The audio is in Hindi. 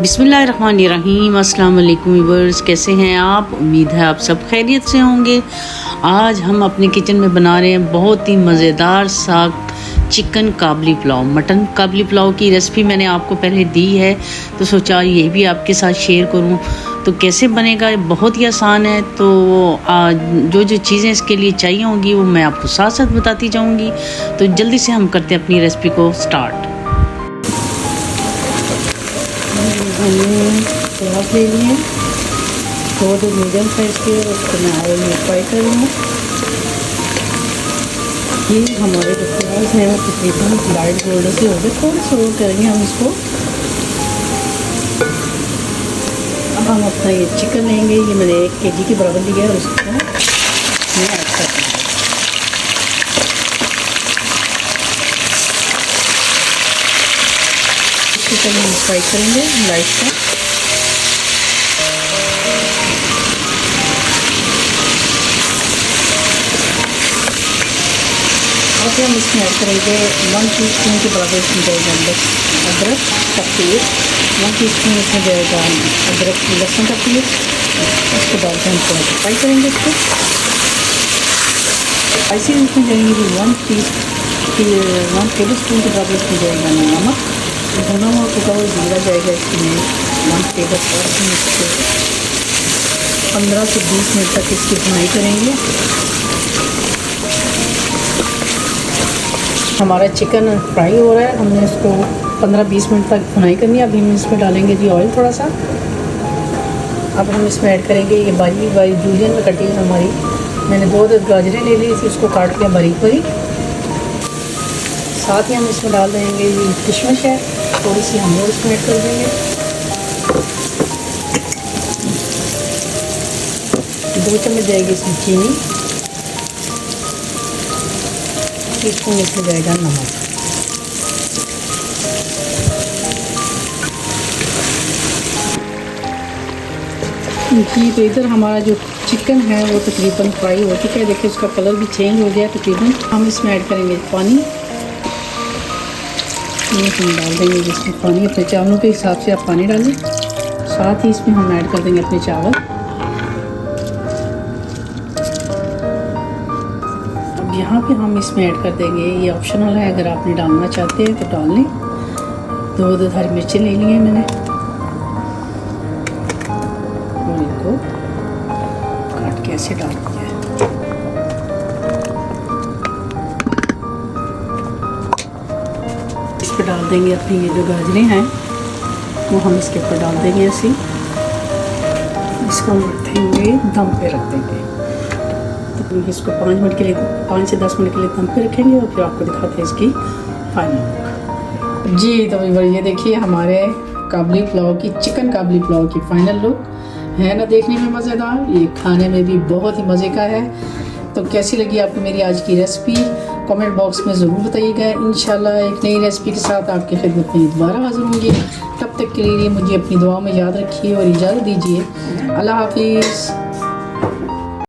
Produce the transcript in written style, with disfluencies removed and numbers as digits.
बिस्मिल्लाहिर्रहमानिर्रहीम। अस्सलाम वालेकुम व्यूअर्स, कैसे हैं आप? उम्मीद है आप सब खैरियत से होंगे। आज हम अपने किचन में बना रहे हैं बहुत ही मज़ेदार सा चिकन काबली पुलाव। मटन काबली पुलाव की रेसिपी मैंने आपको पहले दी है, तो सोचा ये भी आपके साथ शेयर करूं। तो कैसे बनेगा, बहुत ही आसान है। तो जो जो चीज़ें इसके लिए चाहिए होंगी वो मैं आपको साथ साथ बताती जाऊंगी। तो जल्दी से हम करते हैं अपनी रेसिपी को स्टार्ट। हमने प्याज ले लिए, दो मीडियम साइज़ के, उसको मैं ऑयल में फ्राई करूँगा। ये हमारे जो प्याज हैं वो तकरीबन लाइट गोल्डन से हो गए, थोड़े से रोल करेंगे हम इसको। अब हम अपना ये चिकन लेंगे, ये मैंने 1 kg के बराबर लिया है और उसको मैं ऐड कर दूँगा। चिकन हम फ्राई करेंगे लाइट सा। और हम इसमें ऐड करेंगे 1 टीस्पून के बराबर इसमें जाएगा अदरक का पेस्ट, 1 टीस्पून इसमें जाएगा अदरक लहसुन का पेस्ट। उसके बाद हम थोड़ा सा फ्राई करेंगे इसको। ऐसे इसमें जाएंगे 1 टेबल स्पून के बराबर इसमें जाएगा नमक। भुना हुआ कुटा हुआ जीरा जाएगा इसमें 1 टेबल स्पून। इसको 15 से 20 मिनट तक इसकी भुनाई करेंगे। हमारा चिकन फ्राई हो रहा है, हमने इसको 15-20 मिनट तक भुनाई करनी है। अभी हम इसमें डालेंगे जी ऑयल थोड़ा सा। अब हम इसमें ऐड करेंगे ये बारीक बारीक जूलियन में कटी हुई हमारी, मैंने 2 गाजरें ले ली थी, उसको काट लिया बारीक बारीक। साथ ही हम इसमें डाल देंगे ये किशमिश है, थोड़ी सी हम और इसमें ऐड कर देंगे। 2 चम्मच जाएगी इसमें चीनी, टीस्पून इसमें जाएगा नमक। जी तो इधर हमारा जो चिकन है वो तकरीबन फ्राई हो चुका है। देखिए उसका कलर भी चेंज हो गया तकरीबन। हम इसमें ऐड करेंगे पानी, ये हम डाल देंगे जिसमें पानी अपने चावलों के हिसाब से आप पानी डालें। साथ ही इसमें हम ऐड कर देंगे अपने चावल। अब यहाँ पे हम इसमें ऐड कर देंगे, ये ऑप्शनल है, अगर आपने डालना चाहते हैं तो डाल लें। 2 हरी मिर्चें ले ली हैं मैंने और इनको काट के ऐसे डाल दिया है। इस पर डाल देंगे अपनी ये जो गाजरें हैं वो हम इसके ऊपर डाल देंगे ऐसे। इसको हम रखेंगे, दम पे रख देंगे। तो इसको 5 मिनट के लिए, 5 से 10 मिनट के लिए दम पे रखेंगे और फिर आपको दिखाते हैं इसकी फाइनल लुक। जी तो ये देखिए हमारे काबली पुलाव की, चिकन काबली पुलाव की फाइनल लुक है ना। देखने में मज़ेदार, ये खाने में भी बहुत ही मज़े का है। तो कैसी लगी आपको मेरी आज की रेसिपी, कमेंट बॉक्स में ज़रूर बताइएगा। इंशाल्लाह एक नई रेसिपी के साथ आपकी खिदमत में दोबारा हाज़िर होंगे। तब तक के लिए मुझे अपनी दुआ में याद रखिए और इजाज़त दीजिए। अल्लाह हाफिज़।